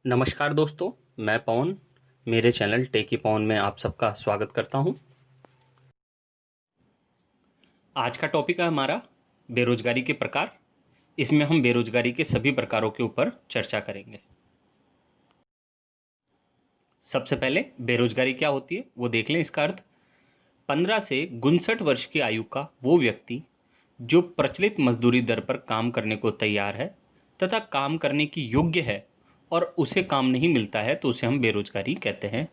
नमस्कार दोस्तों, मैं पवन मेरे चैनल टेकी पवन में आप सबका स्वागत करता हूं। आज का टॉपिक है हमारा बेरोजगारी के प्रकार। इसमें हम बेरोजगारी के सभी प्रकारों के ऊपर चर्चा करेंगे। सबसे पहले बेरोजगारी क्या होती है वो देख लें। इसका अर्थ 15 से 59 वर्ष की आयु का वो व्यक्ति जो प्रचलित मजदूरी दर पर काम करने को तैयार है तथा काम करने की योग्य है और उसे काम नहीं मिलता है तो उसे हम बेरोजगारी कहते हैं।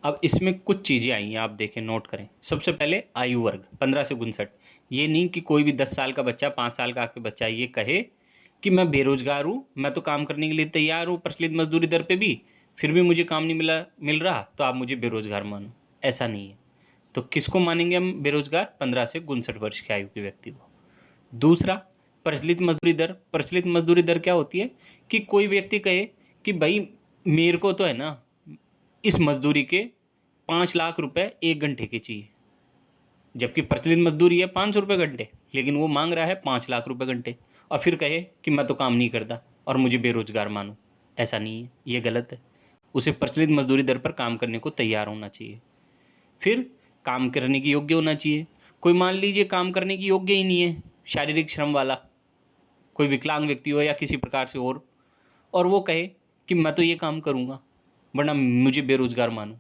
अब इसमें कुछ चीज़ें आई हैं, आप देखें, नोट करें। सबसे पहले आयु वर्ग 15 से 59। ये नहीं कि कोई भी 10 साल का बच्चा, 5 साल का आके बच्चा ये कहे कि मैं बेरोजगार हूँ, मैं तो काम करने के लिए तैयार हूँ प्रचलित मजदूरी दर पे भी, फिर भी मुझे काम नहीं मिल रहा तो आप मुझे बेरोजगार मानो। ऐसा नहीं है। तो किसको मानेंगे हम बेरोजगार? 15 से 59 वर्ष की आयु के व्यक्ति को। दूसरा, प्रचलित मजदूरी दर। प्रचलित मजदूरी दर क्या होती है कि कोई व्यक्ति कहे कि भाई मेरे को तो है ना इस मजदूरी के 5 लाख रुपए 1 घंटे के चाहिए, जबकि प्रचलित मजदूरी है 500 रुपये घंटे, लेकिन वो मांग रहा है 5 लाख रुपए घंटे और फिर कहे कि मैं तो काम नहीं करता और मुझे बेरोजगार मानो। ऐसा नहीं है, ये गलत है। उसे प्रचलित मजदूरी दर पर काम करने को तैयार होना चाहिए, फिर काम करने की योग्य होना चाहिए। कोई मान लीजिए काम करने की योग्य ही नहीं है, शारीरिक श्रम वाला कोई विकलांग व्यक्ति हो या किसी प्रकार से और वो कहे कि मैं तो ये काम करूँगा वरना मुझे बेरोजगार मानो,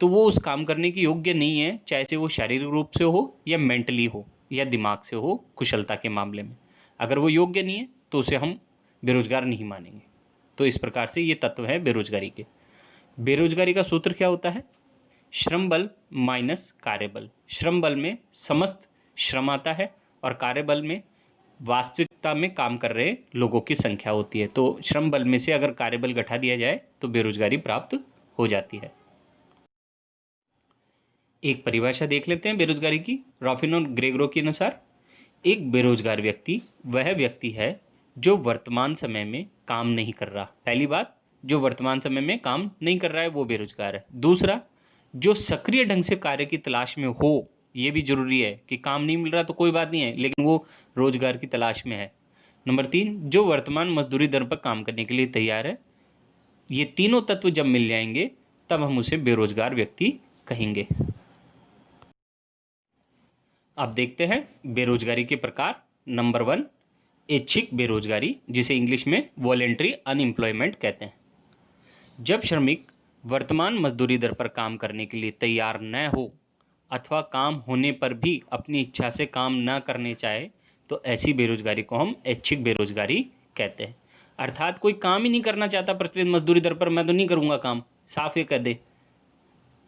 तो वो उस काम करने की योग्य नहीं है, चाहे से वो शारीरिक रूप से हो या मेंटली हो या दिमाग से हो, कुशलता के मामले में। अगर वो योग्य नहीं है तो उसे हम बेरोजगार नहीं मानेंगे। तो इस प्रकार से ये तत्व है बेरोजगारी के। बेरोजगारी का सूत्र क्या होता है? श्रम बल माइनस कार्यबल। श्रम बल में समस्त श्रम आता है और कार्यबल में वास्तविकता में काम कर रहे लोगों की संख्या होती है। तो श्रम बल में से अगर कार्यबल घटा दिया जाए तो बेरोजगारी प्राप्त हो जाती है। एक परिभाषा देख लेते हैं बेरोजगारी की। रॉफिन और ग्रेगरो के अनुसार एक बेरोजगार व्यक्ति वह व्यक्ति है जो वर्तमान समय में काम नहीं कर रहा। पहली बात, जो वर्तमान समय में काम नहीं कर रहा है वो बेरोजगार है। दूसरा, जो सक्रिय ढंग से कार्य की तलाश में हो, ये भी जरूरी है कि काम नहीं मिल रहा तो कोई बात नहीं है, लेकिन वो रोजगार की तलाश में है। नंबर 3, जो वर्तमान मजदूरी दर पर काम करने के लिए तैयार है। ये तीनों तत्व जब मिल जाएंगे तब हम उसे बेरोजगार व्यक्ति कहेंगे। अब देखते हैं बेरोजगारी के प्रकार। नंबर 1, ऐच्छिक बेरोजगारी, जिसे इंग्लिश में वॉलेंट्री अनएम्प्लॉयमेंट कहते हैं। जब श्रमिक वर्तमान मजदूरी दर पर काम करने के लिए तैयार न हो अथवा काम होने पर भी अपनी इच्छा से काम न करने चाहे तो ऐसी बेरोजगारी को हम ऐच्छिक बेरोजगारी कहते हैं। अर्थात कोई काम ही नहीं करना चाहता प्रचलित मजदूरी दर पर, मैं तो नहीं करूँगा काम, साफ ये कह दे,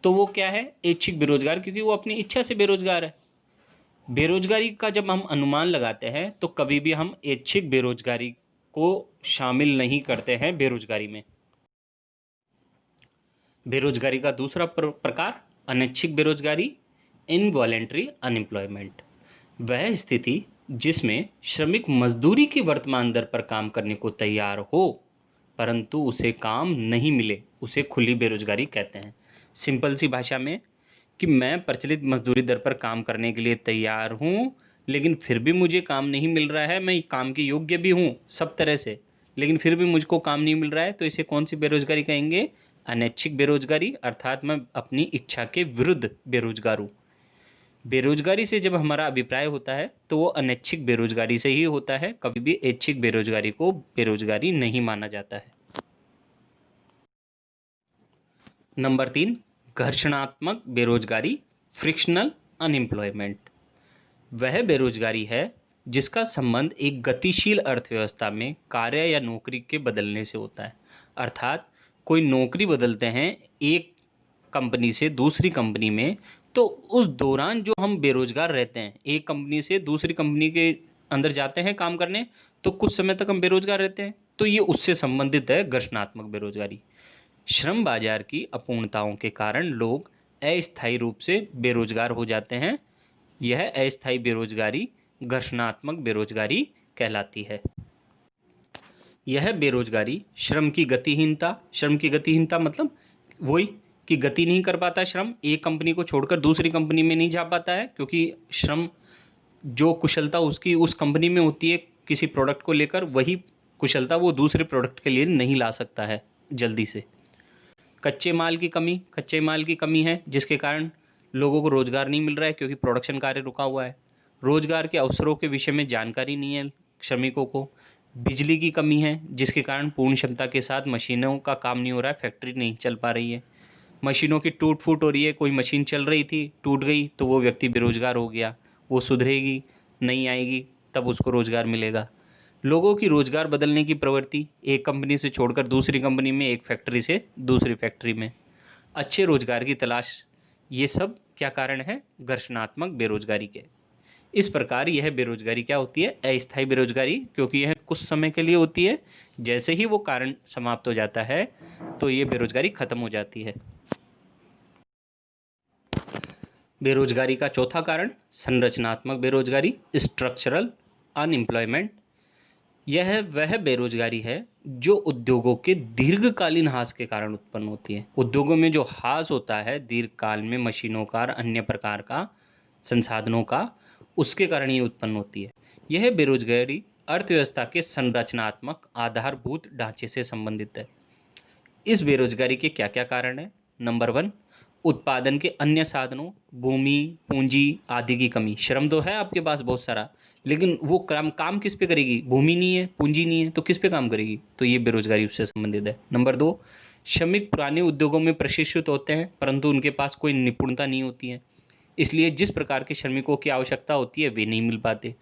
तो वो क्या है? ऐच्छिक बेरोजगार, क्योंकि वो अपनी इच्छा से बेरोजगार है। बेरोजगारी का जब हम अनुमान लगाते हैं तो कभी भी हम ऐच्छिक बेरोजगारी को शामिल नहीं करते हैं बेरोजगारी में। बेरोजगारी का दूसरा प्रकार अनैच्छिक बेरोजगारी, इनवॉलेंट्री अनएम्प्लॉयमेंट। वह स्थिति जिसमें श्रमिक मजदूरी की वर्तमान दर पर काम करने को तैयार हो परंतु उसे काम नहीं मिले, उसे खुली बेरोजगारी कहते हैं। सिंपल सी भाषा में कि मैं प्रचलित मजदूरी दर पर काम करने के लिए तैयार हूँ लेकिन फिर भी मुझे काम नहीं मिल रहा है, मैं काम के योग्य भी हूँ सब तरह से, लेकिन फिर भी मुझको काम नहीं मिल रहा है, तो इसे कौन सी बेरोजगारी कहेंगे? अनैच्छिक बेरोजगारी, अर्थात मैं अपनी इच्छा के विरुद्ध बेरोजगार हूँ। बेरोजगारी से जब हमारा अभिप्राय होता है तो वो अनैच्छिक बेरोजगारी से ही होता है, कभी भी ऐच्छिक बेरोजगारी को बेरोजगारी नहीं माना जाता है। नंबर 3, घर्षणात्मक बेरोजगारी, फ्रिक्शनल अनएम्प्लॉयमेंट। वह बेरोजगारी है जिसका संबंध एक गतिशील अर्थव्यवस्था में कार्य या नौकरी के बदलने से होता है। अर्थात कोई नौकरी बदलते हैं एक कंपनी से दूसरी कंपनी में, तो उस दौरान जो हम बेरोजगार रहते हैं, एक कंपनी से दूसरी कंपनी के अंदर जाते हैं काम करने, तो कुछ समय तक हम बेरोजगार रहते हैं, तो ये उससे संबंधित है घर्षणात्मक बेरोजगारी। श्रम बाजार की अपूर्णताओं के कारण लोग अस्थायी रूप से बेरोजगार हो जाते हैं। यह अस्थायी बेरोजगारी घर्षणात्मक बेरोजगारी कहलाती है। यह बेरोजगारी श्रम की गतिहीनता मतलब वही कि गति नहीं कर पाता श्रम, एक कंपनी को छोड़कर दूसरी कंपनी में नहीं जा पाता है, क्योंकि श्रम जो कुशलता उसकी उस कंपनी में होती है किसी प्रोडक्ट को लेकर, वही कुशलता वो दूसरे प्रोडक्ट के लिए नहीं ला सकता है जल्दी से। कच्चे माल की कमी है, जिसके कारण लोगों को रोज़गार नहीं मिल रहा है क्योंकि प्रोडक्शन कार्य रुका हुआ है। रोज़गार के अवसरों के विषय में जानकारी नहीं है श्रमिकों को। बिजली की कमी है, जिसके कारण पूर्ण क्षमता के साथ मशीनों का काम नहीं हो रहा है, फैक्ट्री नहीं चल पा रही है। मशीनों की टूट फूट हो रही है, कोई मशीन चल रही थी टूट गई तो वो व्यक्ति बेरोजगार हो गया, वो सुधरेगी नहीं आएगी तब उसको रोज़गार मिलेगा। लोगों की रोज़गार बदलने की प्रवृत्ति, एक कंपनी से छोड़कर दूसरी कंपनी में, एक फैक्ट्री से दूसरी फैक्ट्री में, अच्छे रोज़गार की तलाश, ये सब क्या कारण है? घर्षणात्मक बेरोजगारी के। इस प्रकार यह बेरोजगारी क्या होती है? अस्थायी बेरोजगारी, क्योंकि यह कुछ समय के लिए होती है। जैसे ही वो कारण समाप्त हो जाता है तो ये बेरोजगारी खत्म हो जाती है। बेरोजगारी का चौथा कारण संरचनात्मक बेरोजगारी, स्ट्रक्चरल अनएम्प्लॉयमेंट। यह वह बेरोजगारी है जो उद्योगों के दीर्घकालीन ह्रास के कारण उत्पन्न होती है। उद्योगों में जो ह्रास होता है दीर्घकाल में मशीनों का, अन्य प्रकार का संसाधनों का, उसके कारण ही उत्पन्न होती है। यह बेरोजगारी अर्थव्यवस्था के संरचनात्मक आधारभूत ढांचे से संबंधित है। इस बेरोजगारी के क्या क्या कारण हैं? नंबर 1, उत्पादन के अन्य साधनों, भूमि, पूंजी आदि की कमी। श्रम तो है आपके पास बहुत सारा, लेकिन वो काम किस पे करेगी? भूमि नहीं है, पूंजी नहीं है, तो किस पे काम करेगी? तो ये बेरोजगारी उससे संबंधित है। नंबर 2, श्रमिक पुराने उद्योगों में प्रशिक्षित होते हैं परंतु उनके पास कोई निपुणता नहीं होती है, इसलिए जिस प्रकार के श्रमिकों की आवश्यकता होती है वे नहीं मिल पाते।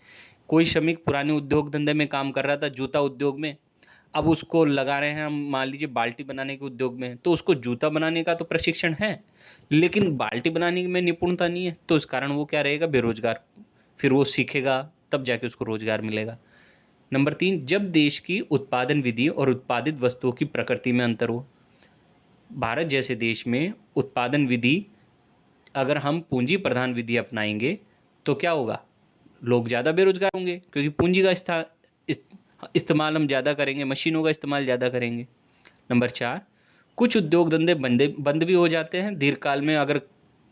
कोई श्रमिक पुराने उद्योग धंधे में काम कर रहा था, जूता उद्योग में, अब उसको लगा रहे हैं हम मान लीजिए बाल्टी बनाने के उद्योग में, तो उसको जूता बनाने का तो प्रशिक्षण है लेकिन बाल्टी बनाने में निपुणता नहीं है, तो इस कारण वो क्या रहेगा? बेरोजगार। फिर वो सीखेगा तब जाके उसको रोजगार मिलेगा। नंबर 3, जब देश की उत्पादन विधि और उत्पादित वस्तुओं की प्रकृति में अंतर हो। भारत जैसे देश में उत्पादन विधि, अगर हम पूंजी प्रधान विधि अपनाएंगे तो क्या होगा? लोग ज़्यादा बेरोजगार होंगे क्योंकि पूंजी का इस्तेमाल हम ज़्यादा करेंगे, मशीनों का इस्तेमाल ज़्यादा करेंगे। नंबर 4, कुछ उद्योग धंधे बंद भी हो जाते हैं दीर्घकाल में। अगर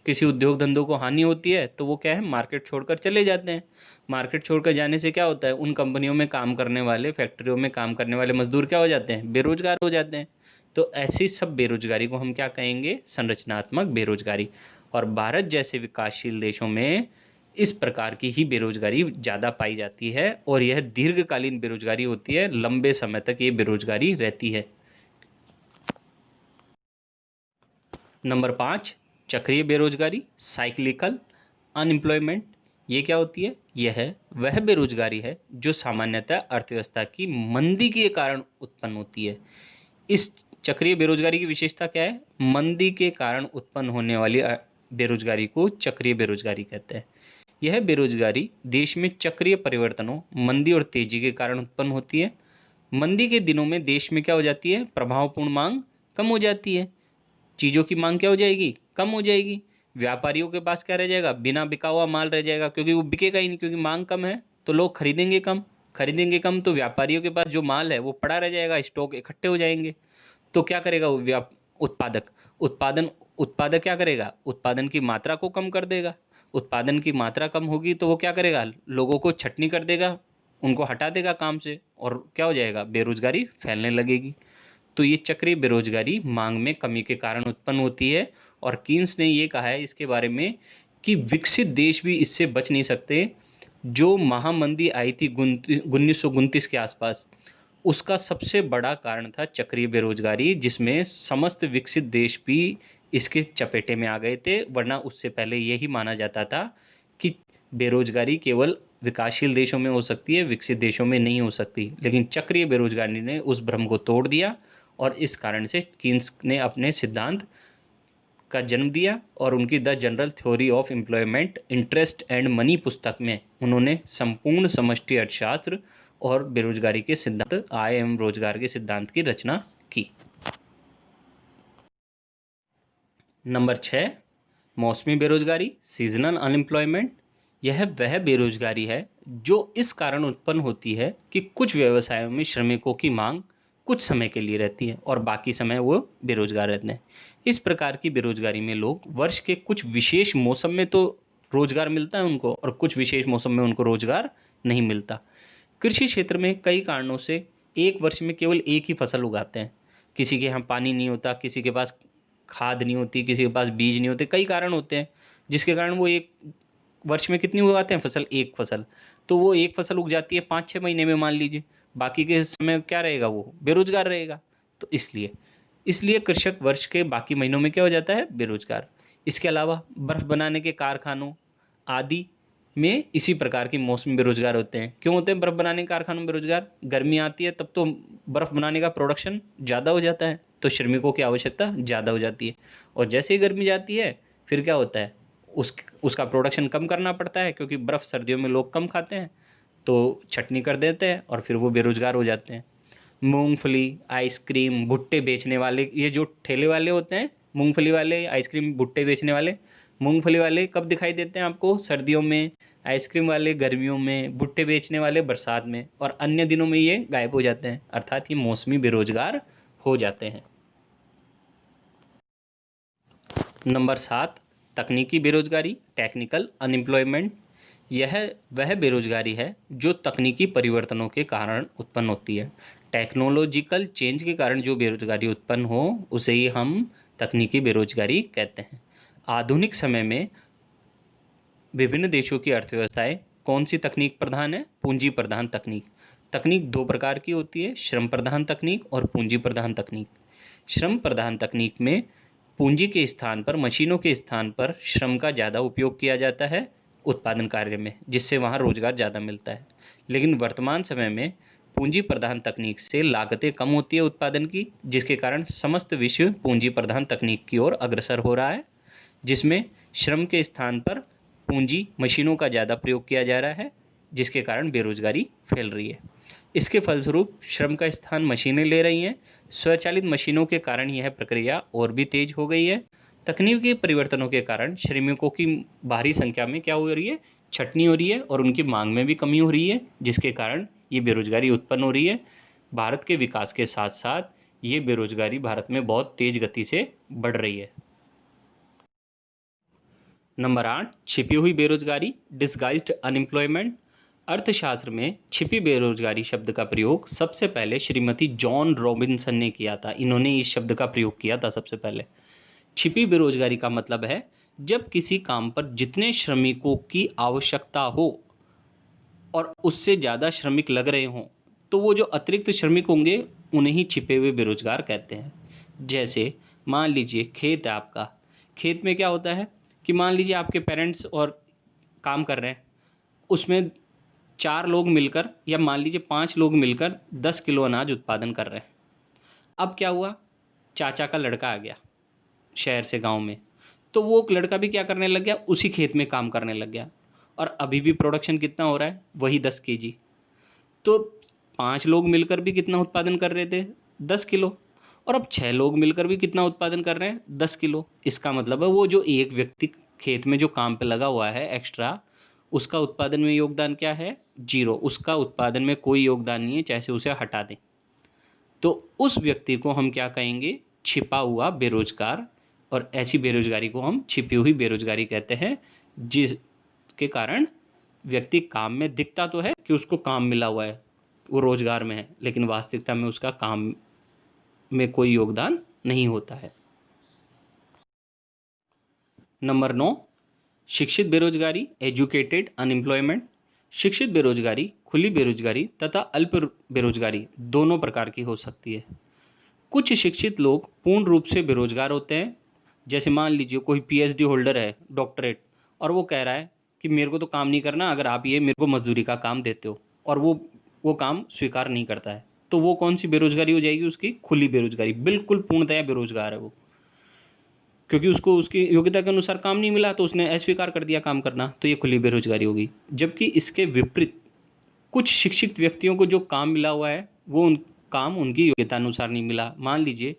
किसी उद्योग धंधों को हानि होती है तो वो क्या है? मार्केट छोड़कर चले जाते हैं। मार्केट छोड़कर जाने से क्या होता है? उन कंपनियों में काम करने वाले, फैक्ट्रियों में काम करने वाले मजदूर क्या हो जाते हैं? बेरोजगार हो जाते हैं। तो ऐसी सब बेरोजगारी को हम क्या कहेंगे? संरचनात्मक बेरोजगारी। और भारत जैसे विकासशील देशों में इस प्रकार की ही बेरोजगारी ज़्यादा पाई जाती है और यह दीर्घकालीन बेरोजगारी होती है, लंबे समय तक ये बेरोजगारी रहती है। नंबर 5, चक्रीय बेरोजगारी, साइक्लिकल अनएम्प्लॉयमेंट। ये क्या होती है? यह वह बेरोजगारी है जो सामान्यतः अर्थव्यवस्था की मंदी के कारण उत्पन्न होती है। इस चक्रीय बेरोजगारी की विशेषता क्या है? मंदी के कारण उत्पन्न होने वाली बेरोजगारी को चक्रीय बेरोजगारी कहते हैं। यह बेरोजगारी देश में चक्रीय परिवर्तनों, मंदी और तेजी के कारण उत्पन्न होती है। मंदी के दिनों में देश में क्या हो जाती है? प्रभावपूर्ण मांग कम हो जाती है। चीज़ों की मांग क्या हो जाएगी? कम हो जाएगी। व्यापारियों के पास क्या रह जाएगा? बिना बिका हुआ माल रह जाएगा, क्योंकि वो बिकेगा ही नहीं, क्योंकि मांग कम है तो लोग खरीदेंगे कम तो व्यापारियों के पास जो माल है वो पड़ा रह जाएगा, स्टॉक इकट्ठे हो जाएंगे। तो क्या करेगा वो उत्पादक क्या करेगा? उत्पादन की मात्रा को कम कर देगा। उत्पादन की मात्रा कम होगी तो वो क्या करेगा? लोगों को छटनी कर देगा, उनको हटा देगा काम से, और क्या हो जाएगा? बेरोजगारी फैलने लगेगी। तो ये चक्रीय बेरोजगारी मांग में कमी के कारण उत्पन्न होती है। और कीन्स ने ये कहा है इसके बारे में कि विकसित देश भी इससे बच नहीं सकते। जो महामंदी आई थी 1929 के आसपास, उसका सबसे बड़ा कारण था चक्रीय बेरोजगारी, जिसमें समस्त विकसित देश भी इसके चपेटे में आ गए थे। वरना उससे पहले यही माना जाता था कि बेरोजगारी केवल विकासशील देशों में हो सकती है, विकसित देशों में नहीं हो सकती। लेकिन चक्रीय बेरोजगारी ने उस भ्रम को तोड़ दिया और इस कारण से कीन्स ने अपने सिद्धांत का जन्म दिया और उनकी the general theory of employment, interest and money पुस्तक में उन्होंने संपूर्ण समष्टि अर्थशास्त्र और बेरोजगारी के सिद्धांत, आय एवं रोजगार के सिद्धांत की रचना की। नंबर 6, मौसमी बेरोजगारी, सीजनल अनएम्प्लॉयमेंट। यह वह बेरोजगारी है जो इस कारण उत्पन्न होती है कि कुछ व्यवसायों में श्रमिकों की मांग कुछ समय के लिए रहती है और बाकी समय वो बेरोजगार रहते हैं। इस प्रकार की बेरोजगारी में लोग वर्ष के कुछ विशेष मौसम में तो रोजगार मिलता है उनको और कुछ विशेष मौसम में उनको रोजगार नहीं मिलता। कृषि क्षेत्र में कई कारणों से एक वर्ष में केवल एक ही फसल उगाते हैं। किसी के यहाँ पानी नहीं होता, किसी के पास खाद नहीं होती, किसी के पास बीज नहीं होते, कई कारण होते हैं जिसके कारण वो एक वर्ष में कितनी उगाते हैं फसल, एक फसल। तो वो एक फसल उग जाती है 5-6 महीने में मान लीजिए, बाकी के समय क्या रहेगा, वो बेरोजगार रहेगा। तो इसलिए इसलिए कृषक वर्ष के बाकी महीनों में क्या हो जाता है, बेरोजगार। इसके अलावा बर्फ़ बनाने के कारखानों आदि में इसी प्रकार के मौसमी बेरोजगार होते हैं। क्यों होते हैं बर्फ़ बनाने के कारखानों में बेरोजगार? गर्मी आती है तब तो बर्फ़ बनाने का प्रोडक्शन ज़्यादा हो जाता है, तो श्रमिकों की आवश्यकता ज़्यादा हो जाती है। और जैसे ही गर्मी जाती है फिर क्या होता है, उसका प्रोडक्शन कम करना पड़ता है, क्योंकि बर्फ़ सर्दियों में लोग कम खाते हैं, तो छटनी कर देते हैं और फिर वो बेरोजगार हो जाते हैं। मूंगफली, आइसक्रीम, भुट्टे बेचने वाले, ये जो ठेले वाले होते हैं, मूंगफली वाले, आइसक्रीम, भुट्टे बेचने वाले, मूंगफली वाले कब दिखाई देते हैं आपको? सर्दियों में। आइसक्रीम वाले गर्मियों में, भुट्टे बेचने वाले बरसात में, और अन्य दिनों में ये गायब हो जाते हैं, अर्थात ये मौसमी बेरोजगार हो जाते हैं। नंबर 7, तकनीकी बेरोजगारी, टेक्निकल अनएम्प्लॉयमेंट। यह वह बेरोजगारी है जो तकनीकी परिवर्तनों के कारण उत्पन्न होती है। टेक्नोलॉजिकल चेंज के कारण जो बेरोजगारी उत्पन्न हो उसे ही हम तकनीकी बेरोजगारी कहते हैं। आधुनिक समय में विभिन्न देशों की अर्थव्यवस्थाएं कौन सी तकनीक प्रधान है? पूंजी प्रधान तकनीक। तकनीक दो प्रकार की होती है, श्रम प्रधान तकनीक और पूंजी प्रधान तकनीक। श्रम प्रधान तकनीक में पूंजी के स्थान पर, मशीनों के स्थान पर श्रम का ज़्यादा उपयोग किया जाता है उत्पादन कार्य में, जिससे वहाँ रोजगार ज़्यादा मिलता है। लेकिन वर्तमान समय में पूंजी प्रधान तकनीक से लागतें कम होती है उत्पादन की, जिसके कारण समस्त विश्व पूंजी प्रधान तकनीक की ओर अग्रसर हो रहा है, जिसमें श्रम के स्थान पर पूंजी, मशीनों का ज़्यादा प्रयोग किया जा रहा है, जिसके कारण बेरोजगारी फैल रही है। इसके फलस्वरूप श्रम का स्थान मशीनें ले रही हैं। स्वचालित मशीनों के कारण यह प्रक्रिया और भी तेज हो गई है। तकनीकी परिवर्तनों के कारण श्रमिकों की भारी संख्या में क्या हो रही है, छटनी हो रही है, और उनकी मांग में भी कमी हो रही है, जिसके कारण ये बेरोजगारी उत्पन्न हो रही है। भारत के विकास के साथ साथ ये बेरोजगारी भारत में बहुत तेज गति से बढ़ रही है। नंबर 8, छिपी हुई बेरोजगारी, डिस्गाइज्ड अनएम्प्लॉयमेंट। अर्थशास्त्र में छिपी बेरोजगारी शब्द का प्रयोग सबसे पहले श्रीमती जॉन रॉबिन्सन ने किया था। इन्होंने इस शब्द का प्रयोग किया था सबसे पहले। छिपी बेरोजगारी का मतलब है जब किसी काम पर जितने श्रमिकों की आवश्यकता हो और उससे ज़्यादा श्रमिक लग रहे हों, तो वो जो अतिरिक्त श्रमिक होंगे उन्हें ही छिपे हुए बेरोजगार कहते हैं। जैसे मान लीजिए खेत है आपका, खेत में क्या होता है कि मान लीजिए आपके पेरेंट्स और काम कर रहे हैं, उसमें 4 लोग मिलकर या मान लीजिए 5 लोग मिलकर 10 किलो अनाज उत्पादन कर रहे हैं। अब क्या हुआ, चाचा का लड़का आ गया शहर से गांव में, तो वो लड़का भी क्या करने लग गया, उसी खेत में काम करने लग गया, और अभी भी प्रोडक्शन कितना हो रहा है, वही 10 केजी। तो 5 लोग मिलकर भी कितना उत्पादन कर रहे थे, 10 किलो, और अब 6 लोग मिलकर भी कितना उत्पादन कर रहे हैं, 10 किलो। इसका मतलब है वो जो एक व्यक्ति खेत में जो काम पे लगा हुआ है एक्स्ट्रा, उसका उत्पादन में योगदान क्या है, 0। उसका उत्पादन में कोई योगदान नहीं है, चाहे से उसे हटा दें। तो उस व्यक्ति को हम क्या कहेंगे, छिपा हुआ बेरोजगार, और ऐसी बेरोजगारी को हम छिपी हुई बेरोजगारी कहते हैं, जिसके कारण व्यक्ति काम में दिखता तो है कि उसको काम मिला हुआ है, वो रोजगार में है, लेकिन वास्तविकता में उसका काम में कोई योगदान नहीं होता है। नंबर 9, शिक्षित बेरोजगारी, एजुकेटेड अनएम्प्लॉयमेंट। शिक्षित बेरोजगारी खुली बेरोजगारी तथा अल्प बेरोजगारी दोनों प्रकार की हो सकती है। कुछ शिक्षित लोग पूर्ण रूप से बेरोजगार होते हैं, जैसे मान लीजिए कोई पीएचडी होल्डर है, डॉक्टरेट, और वो कह रहा है कि मेरे को तो काम नहीं करना, अगर आप ये मेरे को मजदूरी का काम देते हो, और वो काम स्वीकार नहीं करता है, तो वो कौन सी बेरोजगारी हो जाएगी, उसकी खुली बेरोजगारी। बिल्कुल पूर्णतया बेरोजगार है वो, क्योंकि उसको उसकी योग्यता के अनुसार काम नहीं मिला, तो उसने अस्वीकार कर दिया काम करना, तो ये खुली बेरोजगारी होगी। जबकि इसके विपरीत कुछ शिक्षित व्यक्तियों को जो काम मिला हुआ है वो काम उनकी योग्यता अनुसार नहीं मिला। मान लीजिए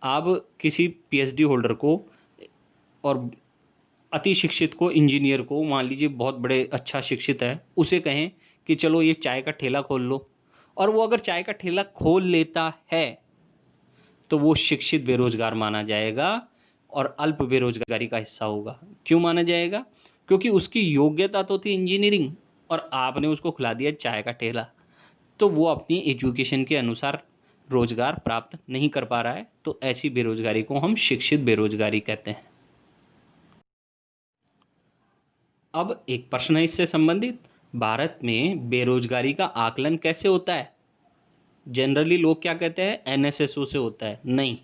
आप किसी पीएचडी होल्डर को और अति शिक्षित को, इंजीनियर को, मान लीजिए बहुत बड़े अच्छा शिक्षित है, उसे कहें कि चलो ये चाय का ठेला खोल लो, और वो अगर चाय का ठेला खोल लेता है तो वो शिक्षित बेरोजगार माना जाएगा और अल्प बेरोजगारी का हिस्सा होगा। क्यों माना जाएगा? क्योंकि उसकी योग्यता तो थी इंजीनियरिंग, और आपने उसको खुला दिया चाय का ठेला, तो वो अपनी एजुकेशन के अनुसार रोजगार प्राप्त नहीं कर पा रहा है, तो ऐसी बेरोजगारी को हम शिक्षित बेरोजगारी कहते हैं। अब एक प्रश्न है इससे संबंधित, भारत में बेरोजगारी का आकलन कैसे होता है? जनरली लोग क्या कहते हैं, एनएसएसओ से होता है। नहीं,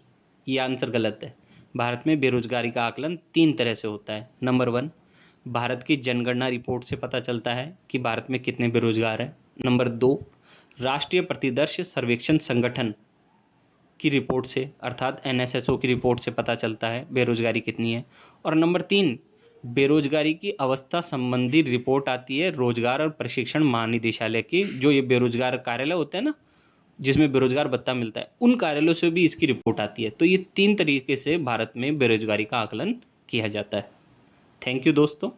ये आंसर गलत है। भारत में बेरोजगारी का आकलन 3 तरह से होता है। नंबर 1, भारत की जनगणना रिपोर्ट से पता चलता है कि भारत में कितने बेरोजगार हैं। नंबर 2, राष्ट्रीय प्रतिदर्श सर्वेक्षण संगठन की रिपोर्ट से, अर्थात एनएसएसओ की रिपोर्ट से पता चलता है बेरोजगारी कितनी है। और नंबर 3, बेरोजगारी की अवस्था संबंधी रिपोर्ट आती है रोजगार और प्रशिक्षण महानिदेशालय की, जो ये बेरोजगार कार्यालय होते हैं ना, जिसमें बेरोजगार भत्ता मिलता है, उन कार्यालयों से भी इसकी रिपोर्ट आती है। तो ये 3 तरीके से भारत में बेरोजगारी का आकलन किया जाता है। थैंक यू दोस्तों।